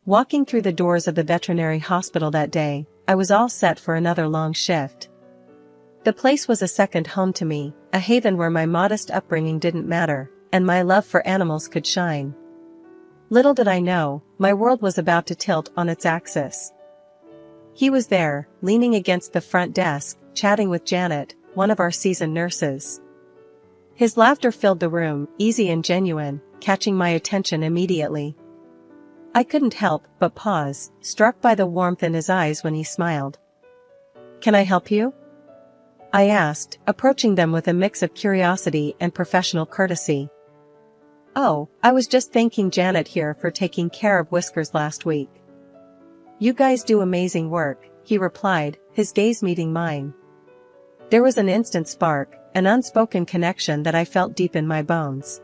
Walking through the doors of the veterinary hospital that day, I was all set for another long shift. The place was a second home to me, a haven where my modest upbringing didn't matter, and my love for animals could shine. Little did I know, my world was about to tilt on its axis. He was there, leaning against the front desk, chatting with Janet, one of our seasoned nurses. His laughter filled the room, easy and genuine, catching my attention immediately. I couldn't help but pause, struck by the warmth in his eyes when he smiled. "Can I help you?" I asked, approaching them with a mix of curiosity and professional courtesy. "Oh, I was just thanking Janet here for taking care of Whiskers last week." "You guys do amazing work," he replied, his gaze meeting mine. There was an instant spark, an unspoken connection that I felt deep in my bones.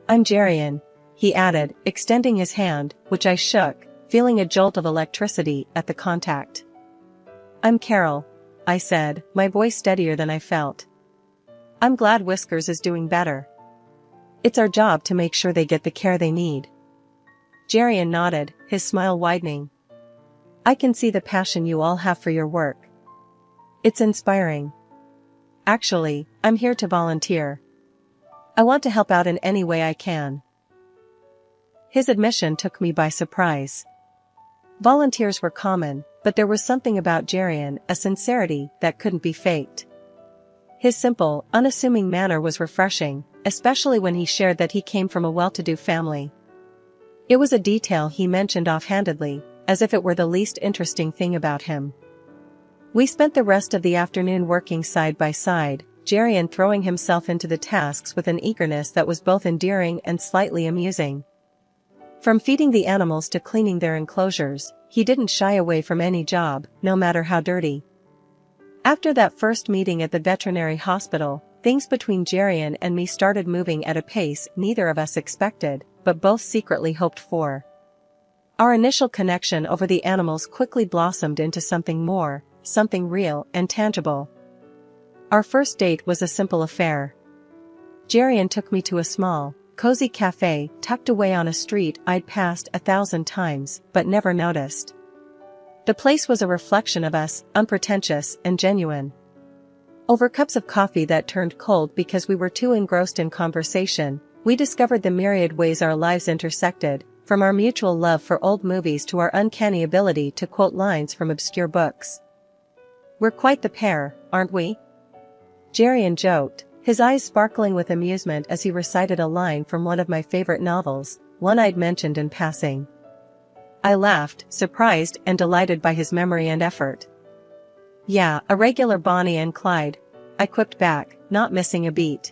"I'm Jerian," he added, extending his hand, which I shook, feeling a jolt of electricity at the contact. "I'm Carol," I said, my voice steadier than I felt. "I'm glad Whiskers is doing better. It's our job to make sure they get the care they need." Jerian nodded, his smile widening. "I can see the passion you all have for your work. It's inspiring. Actually, I'm here to volunteer. I want to help out in any way I can." His admission took me by surprise. Volunteers were common, but there was something about Jerian, a sincerity that couldn't be faked. His simple, unassuming manner was refreshing, especially when he shared that he came from a well-to-do family. It was a detail he mentioned offhandedly, as if it were the least interesting thing about him. We spent the rest of the afternoon working side by side, Jerian throwing himself into the tasks with an eagerness that was both endearing and slightly amusing. From feeding the animals to cleaning their enclosures, he didn't shy away from any job, no matter how dirty. After that first meeting at the veterinary hospital, things between Jerian and me started moving at a pace neither of us expected, but both secretly hoped for. Our initial connection over the animals quickly blossomed into something more, something real and tangible. Our first date was a simple affair. Jerian took me to a small, cozy cafe tucked away on a street I'd passed 1,000 times but never noticed. The place was a reflection of us, unpretentious and genuine. Over cups of coffee that turned cold because we were too engrossed in conversation, we discovered the myriad ways our lives intersected, from our mutual love for old movies to our uncanny ability to quote lines from obscure books. "We're quite the pair, aren't we?" Jerian joked, his eyes sparkling with amusement as he recited a line from one of my favorite novels, one I'd mentioned in passing. I laughed, surprised and delighted by his memory and effort. "Yeah, a regular Bonnie and Clyde," I quipped back, not missing a beat.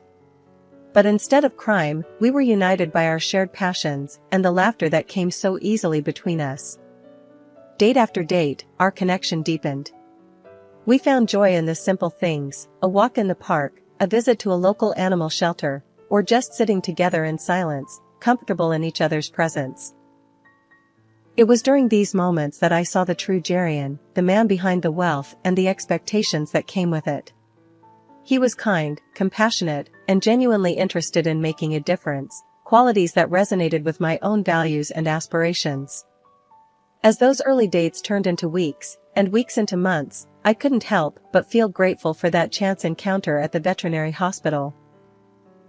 But instead of crime, we were united by our shared passions and the laughter that came so easily between us. Date after date, our connection deepened. We found joy in the simple things, a walk in the park, a visit to a local animal shelter, or just sitting together in silence, comfortable in each other's presence. It was during these moments that I saw the true Jerian, the man behind the wealth and the expectations that came with it. He was kind, compassionate, and genuinely interested in making a difference, qualities that resonated with my own values and aspirations. As those early dates turned into weeks, and weeks into months, I couldn't help but feel grateful for that chance encounter at the veterinary hospital.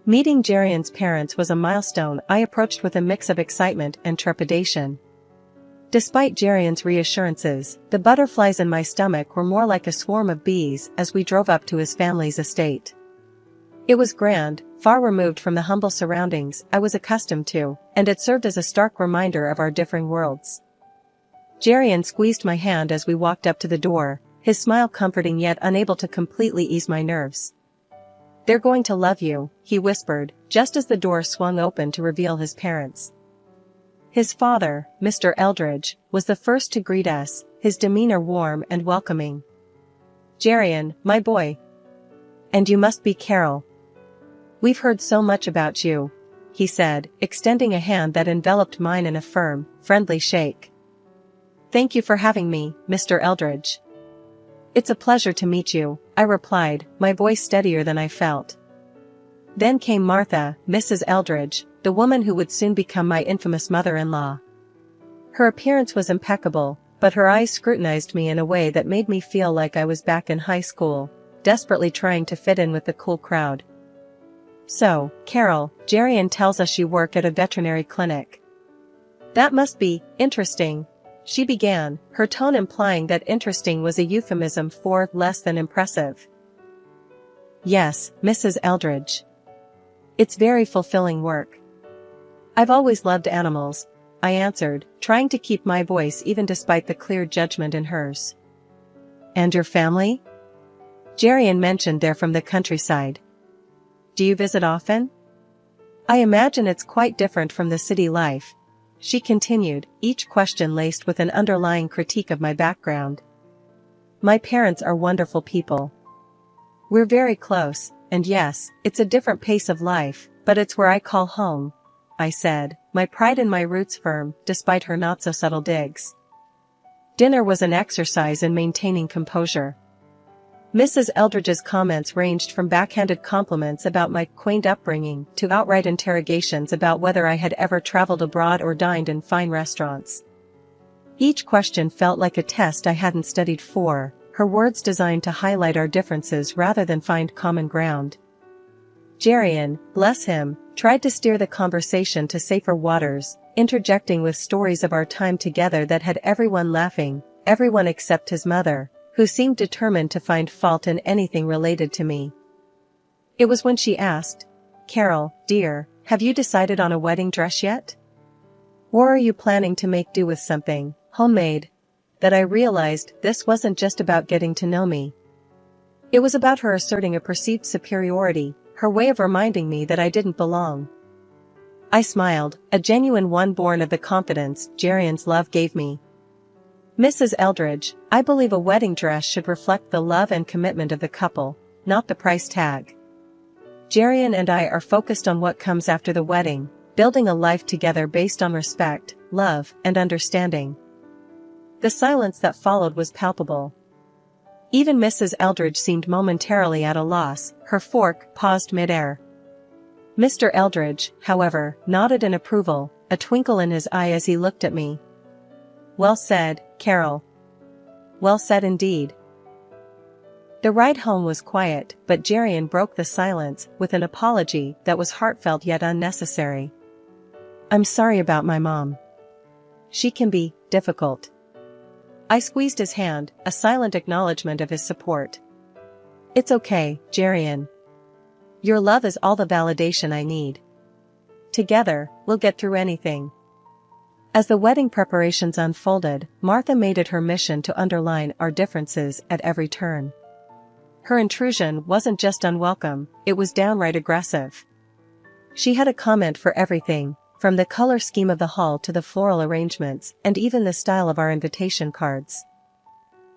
Meeting Jerian's parents was a milestone I approached with a mix of excitement and trepidation. Despite Jerian's reassurances, the butterflies in my stomach were more like a swarm of bees as we drove up to his family's estate. It was grand, far removed from the humble surroundings I was accustomed to, and it served as a stark reminder of our differing worlds. Jerian squeezed my hand as we walked up to the door, his smile comforting yet unable to completely ease my nerves. "They're going to love you," he whispered, just as the door swung open to reveal his parents. His father, Mr. Eldridge, was the first to greet us, his demeanor warm and welcoming. "Jerian, my boy. And you must be Carol. We've heard so much about you," he said, extending a hand that enveloped mine in a firm, friendly shake. "Thank you for having me, Mr. Eldridge." "It's a pleasure to meet you," I replied, my voice steadier than I felt. Then came Martha, Mrs. Eldridge, the woman who would soon become my infamous mother-in-law. Her appearance was impeccable, but her eyes scrutinized me in a way that made me feel like I was back in high school, desperately trying to fit in with the cool crowd. "So, Carol, Jerian tells us you work at a veterinary clinic. That must be interesting," she began, her tone implying that interesting was a euphemism for less than impressive. "Yes, Mrs. Eldridge. It's very fulfilling work. I've always loved animals," I answered, trying to keep my voice even despite the clear judgment in hers. "And your family?" Jerian mentioned they're from the countryside. "Do you visit often?" "I imagine it's quite different from the city life," she continued, each question laced with an underlying critique of my background. "My parents are wonderful people. We're very close, and yes, it's a different pace of life, but it's where I call home," I said, my pride in my roots firm, despite her not-so-subtle digs. Dinner was an exercise in maintaining composure. Mrs. Eldridge's comments ranged from backhanded compliments about my quaint upbringing to outright interrogations about whether I had ever traveled abroad or dined in fine restaurants. Each question felt like a test I hadn't studied for, her words designed to highlight our differences rather than find common ground. Jerian, bless him, tried to steer the conversation to safer waters, interjecting with stories of our time together that had everyone laughing, everyone except his mother, who seemed determined to find fault in anything related to me. It was when she asked, "Carol, dear, have you decided on a wedding dress yet? Or are you planning to make do with something homemade?" that I realized this wasn't just about getting to know me. It was about her asserting a perceived superiority, her way of reminding me that I didn't belong. I smiled, a genuine one born of the confidence Jerian's love gave me. "Mrs. Eldridge, I believe a wedding dress should reflect the love and commitment of the couple, not the price tag. Jerian and I are focused on what comes after the wedding, building a life together based on respect, love, and understanding." The silence that followed was palpable. Even Mrs. Eldridge seemed momentarily at a loss, her fork paused mid-air. Mr. Eldridge, however, nodded in approval, a twinkle in his eye as he looked at me. "Well said, Carol. Well said indeed." The ride home was quiet, but Jerian broke the silence with an apology that was heartfelt yet unnecessary. "I'm sorry about my mom. She can be difficult." I squeezed his hand, a silent acknowledgement of his support. "It's okay, Jerian. Your love is all the validation I need. Together, we'll get through anything." As the wedding preparations unfolded, Martha made it her mission to underline our differences at every turn. Her intrusion wasn't just unwelcome, it was downright aggressive. She had a comment for everything, from the color scheme of the hall to the floral arrangements, and even the style of our invitation cards.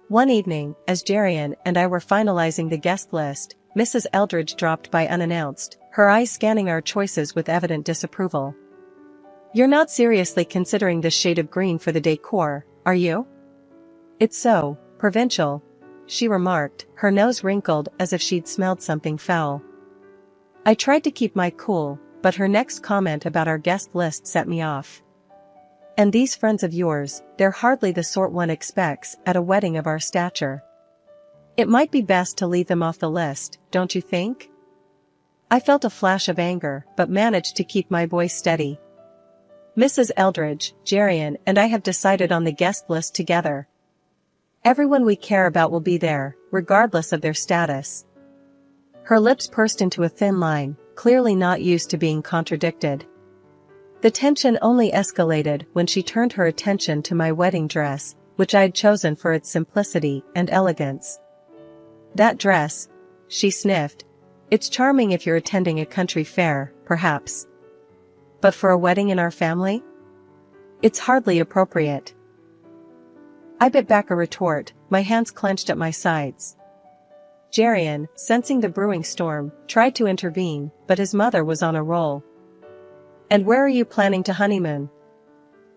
One evening, as Jerian and I were finalizing the guest list, Mrs. Eldridge dropped by unannounced, her eyes scanning our choices with evident disapproval. "You're not seriously considering this shade of green for the decor, are you? It's so provincial," she remarked, her nose wrinkled as if she'd smelled something foul. I tried to keep my cool, but her next comment about our guest list set me off. "And these friends of yours, they're hardly the sort one expects at a wedding of our stature. It might be best to leave them off the list, don't you think?" I felt a flash of anger, but managed to keep my voice steady. "Mrs. Eldridge, Jerian and I have decided on the guest list together. Everyone we care about will be there, regardless of their status." Her lips pursed into a thin line, clearly not used to being contradicted. The tension only escalated when she turned her attention to my wedding dress, which I'd chosen for its simplicity and elegance. "That dress," she sniffed. "It's charming if you're attending a country fair, perhaps. But for a wedding in our family? It's hardly appropriate." I bit back a retort, my hands clenched at my sides. Jerian, sensing the brewing storm, tried to intervene, but his mother was on a roll. "And where are you planning to honeymoon?"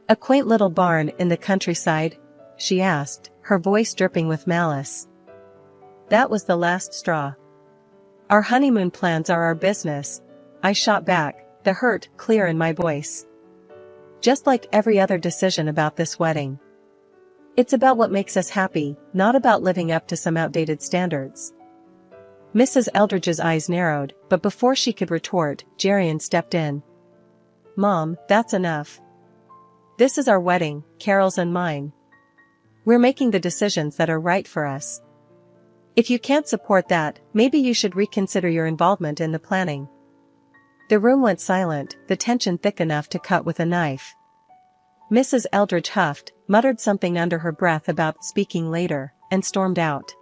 "A quaint little barn in the countryside?" she asked, her voice dripping with malice. That was the last straw. "Our honeymoon plans are our business," I shot back, the hurt clear in my voice. just like every other decision about this wedding. It's about what makes us happy, not about living up to some outdated standards. Mrs. Eldridge's eyes narrowed, but before she could retort, Jerian stepped in. Mom, that's enough. This is our wedding, Carol's and mine. We're making the decisions that are right for us. If you can't support that, maybe you should reconsider your involvement in the planning. The room went silent, the tension thick enough to cut with a knife. Mrs. Eldridge huffed, muttered something under her breath about speaking later, and stormed out.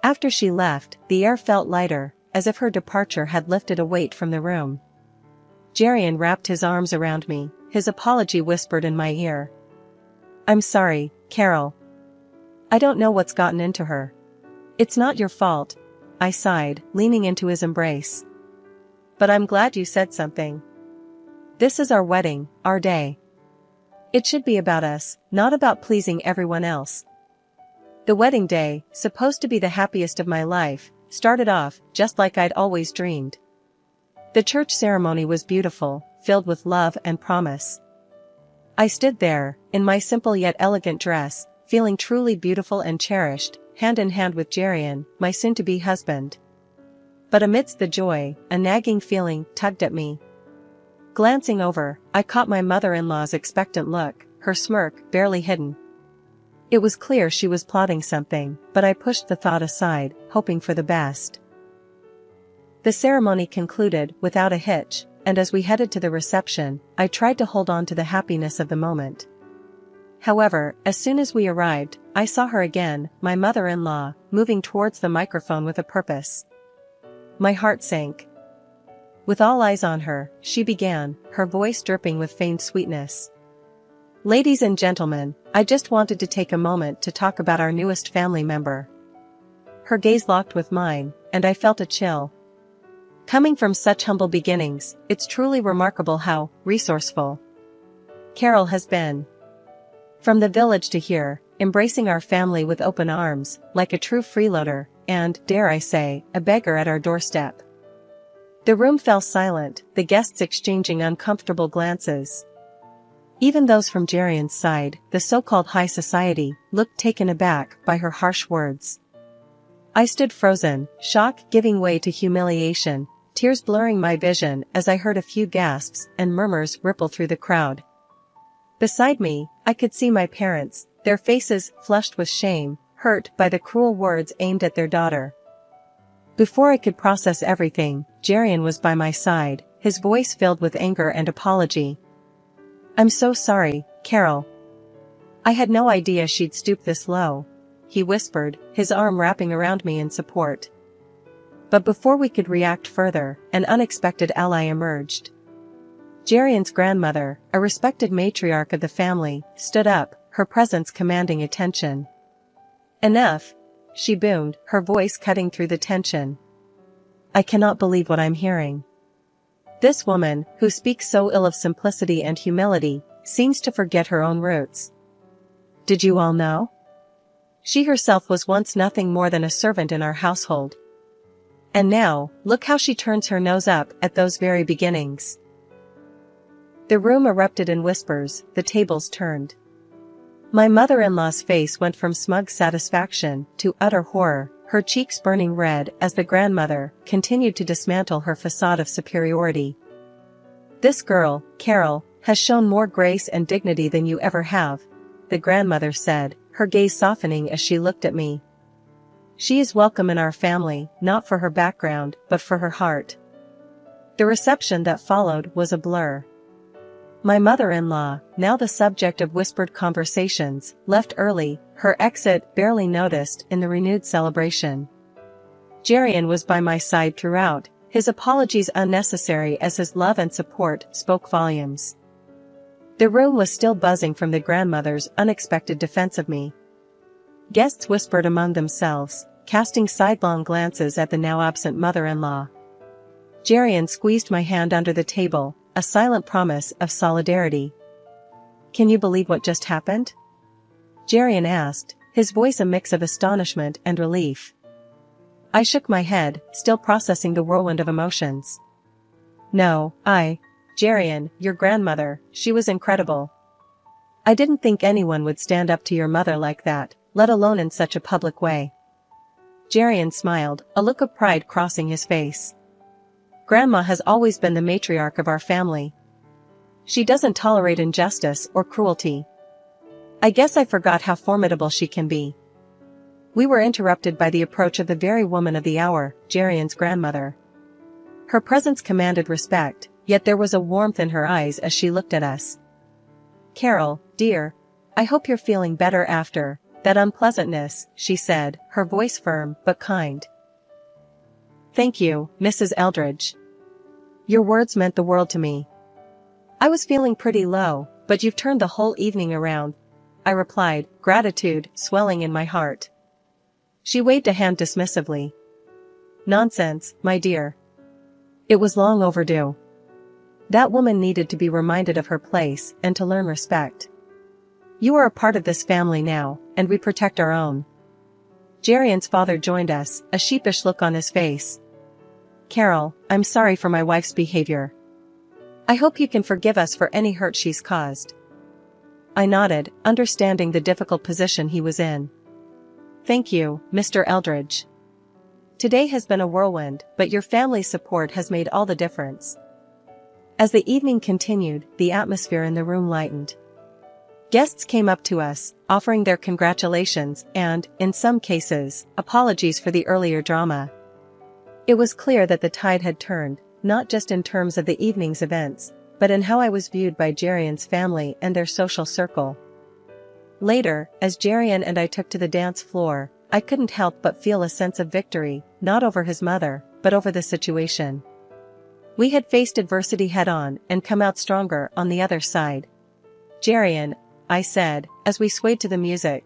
After she left, the air felt lighter, as if her departure had lifted a weight from the room. Jerian wrapped his arms around me, his apology whispered in my ear. I'm sorry, Carol. I don't know what's gotten into her. It's not your fault, I sighed, leaning into his embrace. But I'm glad you said something. This is our wedding, our day. It should be about us, not about pleasing everyone else. The wedding day, supposed to be the happiest of my life, started off just like I'd always dreamed. The church ceremony was beautiful, filled with love and promise. I stood there, in my simple yet elegant dress, feeling truly beautiful and cherished, hand in hand with Jerian, my soon-to-be husband. But amidst the joy, a nagging feeling tugged at me. Glancing over, I caught my mother-in-law's expectant look, her smirk barely hidden. It was clear she was plotting something, but I pushed the thought aside, hoping for the best. The ceremony concluded without a hitch, and as we headed to the reception, I tried to hold on to the happiness of the moment. However, as soon as we arrived, I saw her again, my mother-in-law, moving towards the microphone with a purpose. My heart sank. With all eyes on her, she began, her voice dripping with feigned sweetness. Ladies and gentlemen, I just wanted to take a moment to talk about our newest family member. Her gaze locked with mine, and I felt a chill. Coming from such humble beginnings, it's truly remarkable how resourceful Carol has been. From the village to here, embracing our family with open arms, like a true freeloader, and, dare I say, a beggar at our doorstep. The room fell silent, the guests exchanging uncomfortable glances. Even those from Jerian's side, the so-called high society, looked taken aback by her harsh words. I stood frozen, shock giving way to humiliation, tears blurring my vision as I heard a few gasps and murmurs ripple through the crowd. Beside me, I could see my parents, their faces flushed with shame, hurt by the cruel words aimed at their daughter. Before I could process everything, Jerian was by my side, his voice filled with anger and apology. I'm so sorry, Carol. I had no idea she'd stoop this low, he whispered, his arm wrapping around me in support. But before we could react further, an unexpected ally emerged. Jerian's grandmother, a respected matriarch of the family, stood up, her presence commanding attention. Enough, she boomed, her voice cutting through the tension. I cannot believe what I'm hearing. This woman, who speaks so ill of simplicity and humility, seems to forget her own roots. Did you all know? She herself was once nothing more than a servant in our household. And now, look how she turns her nose up at those very beginnings. The room erupted in whispers, the tables turned. My mother-in-law's face went from smug satisfaction to utter horror, her cheeks burning red as the grandmother continued to dismantle her facade of superiority. This girl, Carol, has shown more grace and dignity than you ever have, the grandmother said, her gaze softening as she looked at me. She is welcome in our family, not for her background, but for her heart. The reception that followed was a blur. My mother-in-law, now the subject of whispered conversations, left early, her exit barely noticed in the renewed celebration. Jerian was by my side throughout, his apologies unnecessary as his love and support spoke volumes. The room was still buzzing from the grandmother's unexpected defense of me. Guests whispered among themselves, casting sidelong glances at the now absent mother-in-law. Jerian squeezed my hand under the table, a silent promise of solidarity. Can you believe what just happened? Jerian asked, his voice a mix of astonishment and relief. I shook my head, still processing the whirlwind of emotions. No, Jarian, your grandmother, she was incredible. I didn't think anyone would stand up to your mother like that, let alone in such a public way. Jarian smiled, a look of pride crossing his face. Grandma has always been the matriarch of our family. She doesn't tolerate injustice or cruelty. I guess I forgot how formidable she can be. We were interrupted by the approach of the very woman of the hour, Jarian's grandmother. Her presence commanded respect, yet there was a warmth in her eyes as she looked at us. Carol, dear, I hope you're feeling better after that unpleasantness, she said, her voice firm but kind. Thank you, Mrs. Eldridge. Your words meant the world to me. I was feeling pretty low, but you've turned the whole evening around, I replied, gratitude swelling in my heart. She waved a hand dismissively. Nonsense, my dear. It was long overdue. That woman needed to be reminded of her place and to learn respect. You are a part of this family now, and we protect our own. Jarian's father joined us, a sheepish look on his face. Carol, I'm sorry for my wife's behavior. I hope you can forgive us for any hurt she's caused. I nodded, understanding the difficult position he was in. Thank you, Mr. Eldridge. Today has been a whirlwind, but your family's support has made all the difference. As the evening continued, the atmosphere in the room lightened. Guests came up to us, offering their congratulations and, in some cases, apologies for the earlier drama. It was clear that the tide had turned, not just in terms of the evening's events, but in how I was viewed by Jarian's family and their social circle. Later, as Jarian and I took to the dance floor, I couldn't help but feel a sense of victory, not over his mother, but over the situation. We had faced adversity head-on and come out stronger on the other side. Jarian, I said, as we swayed to the music,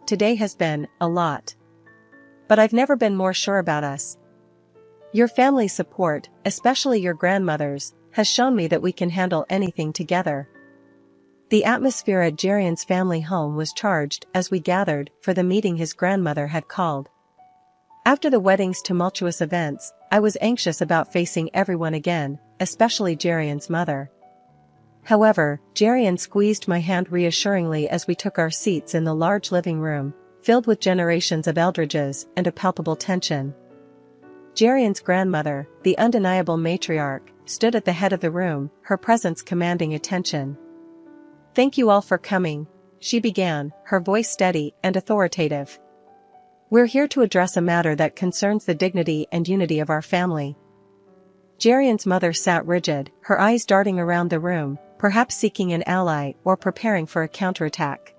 today has been a lot. But I've never been more sure about us. Your family's support, especially your grandmother's, has shown me that we can handle anything together. The atmosphere at Jarian's family home was charged as we gathered for the meeting his grandmother had called. After the wedding's tumultuous events, I was anxious about facing everyone again, especially Jarian's mother. However, Jarian squeezed my hand reassuringly as we took our seats in the large living room, filled with generations of Eldridges and a palpable tension. Jarian's grandmother, the undeniable matriarch, stood at the head of the room, her presence commanding attention. Thank you all for coming, she began, her voice steady and authoritative. We're here to address a matter that concerns the dignity and unity of our family. Jarian's mother sat rigid, her eyes darting around the room, perhaps seeking an ally or preparing for a counterattack.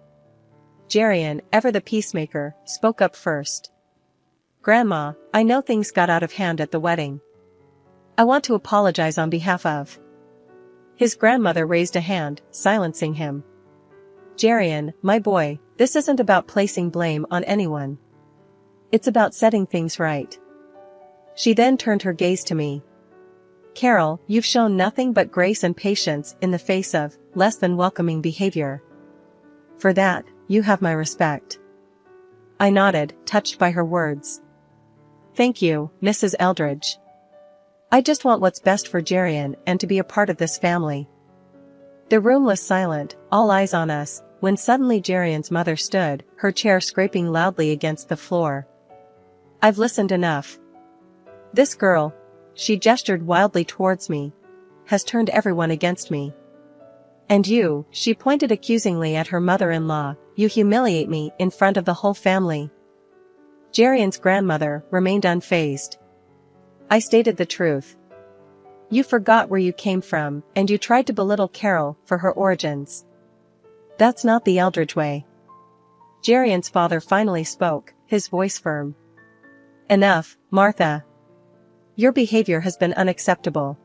Jarian, ever the peacemaker, spoke up first. Grandma, I know things got out of hand at the wedding. I want to apologize on behalf of. His grandmother raised a hand, silencing him. Jarian, my boy, this isn't about placing blame on anyone. It's about setting things right. She then turned her gaze to me. Carol, you've shown nothing but grace and patience in the face of less than welcoming behavior. For that, you have my respect. I nodded, touched by her words. Thank you, Mrs. Eldridge. I just want what's best for Jarian and to be a part of this family. The room was silent, all eyes on us, when suddenly Jarian's mother stood, her chair scraping loudly against the floor. I've listened enough. This girl, she gestured wildly towards me, has turned everyone against me. And you, she pointed accusingly at her mother-in-law, you humiliate me in front of the whole family. Jarian's grandmother remained unfazed. I stated the truth. You forgot where you came from, and you tried to belittle Carol for her origins. That's not the Eldridge way. Jarian's father finally spoke, his voice firm. Enough, Martha. Your behavior has been unacceptable.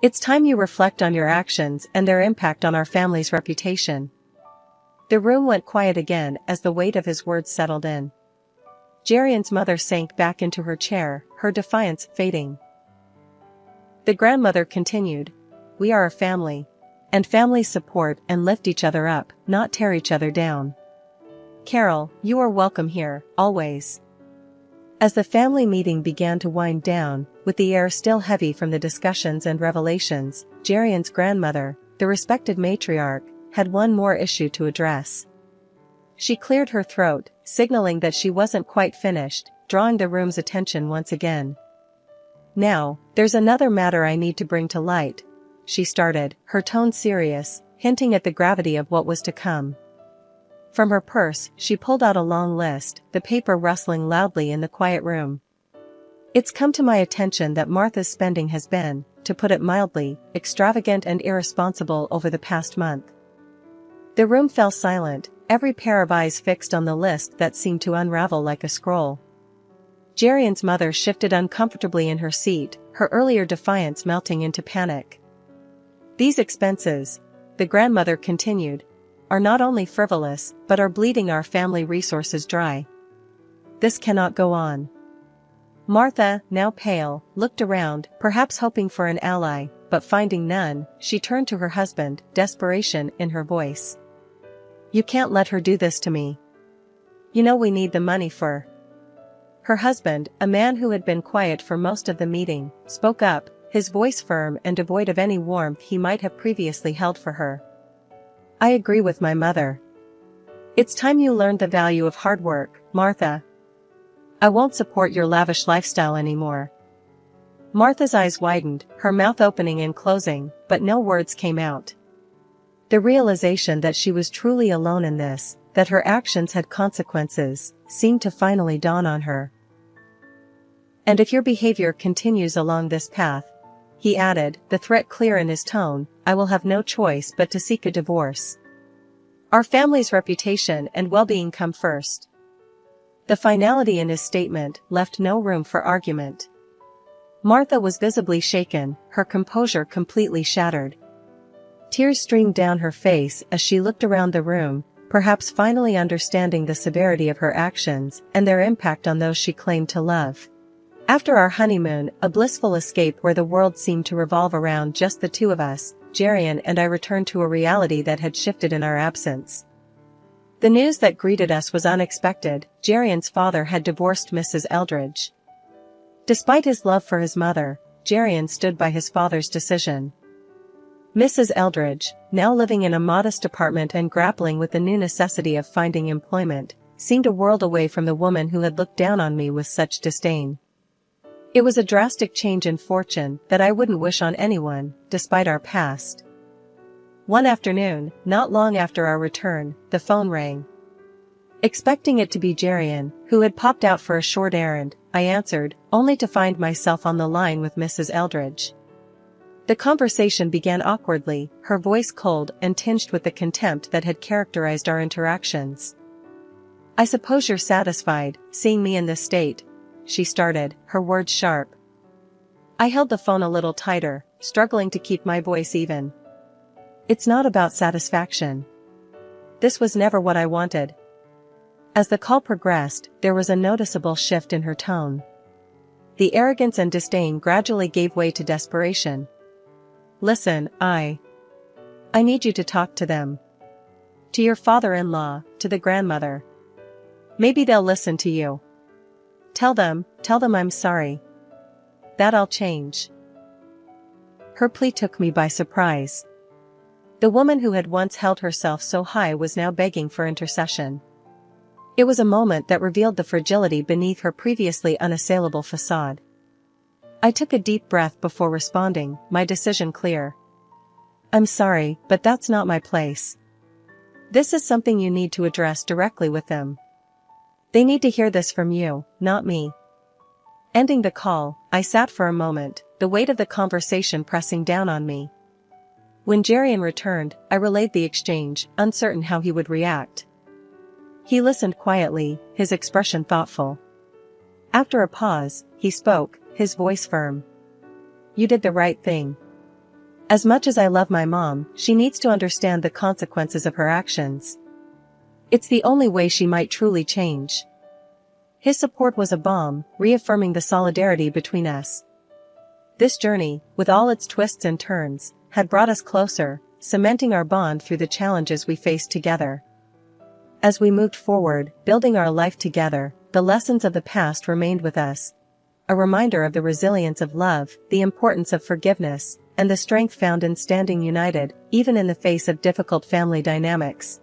It's time you reflect on your actions and their impact on our family's reputation. The room went quiet again as the weight of his words settled in. Jarian's mother sank back into her chair, her defiance fading. The grandmother continued, we are a family. And families support and lift each other up, not tear each other down. Carol, you are welcome here, always. As the family meeting began to wind down, with the air still heavy from the discussions and revelations, Jerian's grandmother, the respected matriarch, had one more issue to address. She cleared her throat, signaling that she wasn't quite finished, drawing the room's attention once again. "Now, there's another matter I need to bring to light," she started, her tone serious, hinting at the gravity of what was to come. From her purse, she pulled out a long list, the paper rustling loudly in the quiet room. "It's come to my attention that Martha's spending has been, to put it mildly, extravagant and irresponsible over the past month." The room fell silent, every pair of eyes fixed on the list that seemed to unravel like a scroll. Jerian's mother shifted uncomfortably in her seat, her earlier defiance melting into panic. "These expenses," the grandmother continued, "are not only frivolous, but are bleeding our family resources dry. This cannot go on." Martha, now pale, looked around, perhaps hoping for an ally, but finding none, she turned to her husband, desperation in her voice. "You can't let her do this to me. You know we need the money for..." Her husband, a man who had been quiet for most of the meeting, spoke up, his voice firm and devoid of any warmth he might have previously held for her. "I agree with my mother. It's time you learned the value of hard work, Martha. I won't support your lavish lifestyle anymore." Martha's eyes widened, her mouth opening and closing, but no words came out. The realization that she was truly alone in this, that her actions had consequences, seemed to finally dawn on her. "And if your behavior continues along this path," he added, the threat clear in his tone, "I will have no choice but to seek a divorce. Our family's reputation and well-being come first." The finality in his statement left no room for argument. Martha was visibly shaken, her composure completely shattered. Tears streamed down her face as she looked around the room, perhaps finally understanding the severity of her actions and their impact on those she claimed to love. "After our honeymoon, a blissful escape where the world seemed to revolve around just the two of us, Jerian and I returned to a reality that had shifted in our absence. The news that greeted us was unexpected. Jerian's father had divorced Mrs. Eldridge. Despite his love for his mother, Jerian stood by his father's decision. Mrs. Eldridge, now living in a modest apartment and grappling with the new necessity of finding employment, seemed a world away from the woman who had looked down on me with such disdain. It was a drastic change in fortune that I wouldn't wish on anyone, despite our past. One afternoon, not long after our return, the phone rang. Expecting it to be Jerian, who had popped out for a short errand, I answered, only to find myself on the line with Mrs. Eldridge. The conversation began awkwardly, her voice cold and tinged with the contempt that had characterized our interactions. "I suppose you're satisfied, seeing me in this state," she started, her words sharp. I held the phone a little tighter, struggling to keep my voice even. "It's not about satisfaction. This was never what I wanted." As the call progressed, there was a noticeable shift in her tone. The arrogance and disdain gradually gave way to desperation. "Listen, I need you to talk to them. To your father-in-law, to the grandmother. Maybe they'll listen to you. Tell them I'm sorry. That I'll change." Her plea took me by surprise. The woman who had once held herself so high was now begging for intercession. It was a moment that revealed the fragility beneath her previously unassailable facade. I took a deep breath before responding, my decision clear. "I'm sorry, but that's not my place. This is something you need to address directly with them. They need to hear this from you, not me." Ending the call, I sat for a moment, the weight of the conversation pressing down on me. When Jerian returned, I relayed the exchange, uncertain how he would react. He listened quietly, his expression thoughtful. After a pause, he spoke, his voice firm. "You did the right thing. As much as I love my mom, she needs to understand the consequences of her actions. It's the only way she might truly change." His support was a balm, reaffirming the solidarity between us. This journey, with all its twists and turns, had brought us closer, cementing our bond through the challenges we faced together. As we moved forward, building our life together, the lessons of the past remained with us. A reminder of the resilience of love, the importance of forgiveness, and the strength found in standing united, even in the face of difficult family dynamics.